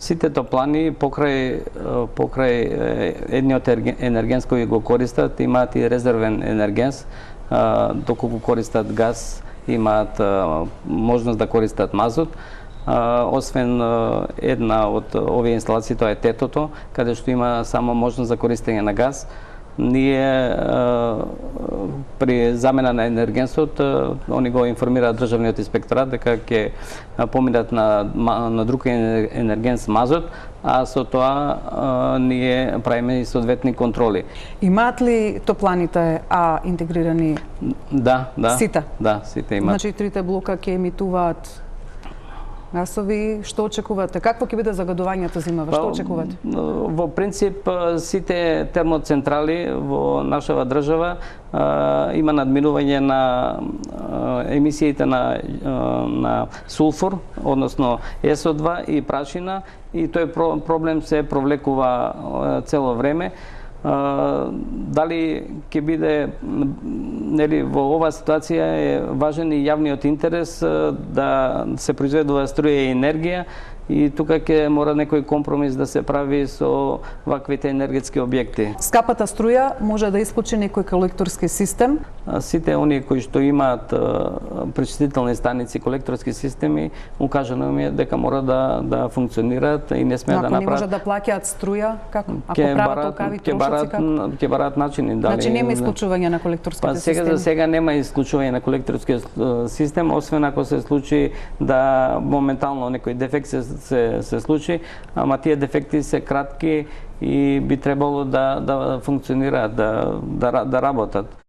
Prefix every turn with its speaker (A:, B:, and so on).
A: Сите топлани покрај едниот енергенс кој го користат имаат и резервен енергенс, доколку користат газ имаат можност да користат мазут. Освен една од овие инсталации, тоа е Тетото, каде што има само можност за користење на газ. Ние при замена на енергенсот, они го информираат државниот инспекторат дека ќе поминат на друг енергенс мазот, а со тоа ние правиме и соодветни контроли.
B: Имаат ли топланите интегрирани?
A: Да.
B: Сите?
A: Да, сите имаат.
B: Значи трите блока ќе емитуваат гасови. Што очекувате? Какво ќе биде загадувањето зимава? Што очекувате?
A: Во принцип, сите термоцентрали во нашава држава има надминување на емисиите на сулфур, односно СО2 и прашина, и тој проблем се провлекува цело време. Дали ќе биде, нели, во оваа ситуација е важен и јавниот интерес да се произведува струја и енергија, и тука ќе мора некој компромис да се прави со ваквите енергетски објекти.
B: Скапата струја може да исклучи некој колекторски систем?
A: Сите оние кои што имаат пречистителни станици, колекторски системи, укажано ми е дека мора да функционираат и не сме да направат.
B: Ако не може да плаќаат струја, како? Ако прават толкави трошоци, како?
A: Ќе бараат начини.
B: Значи нема исклучување на колекторските системи?
A: За сега нема исклучување на колекторскиот систем, освен ако се случи да моментално некој дефект се случи, ама тие дефекти се кратки и би требало да функционираат, да работат.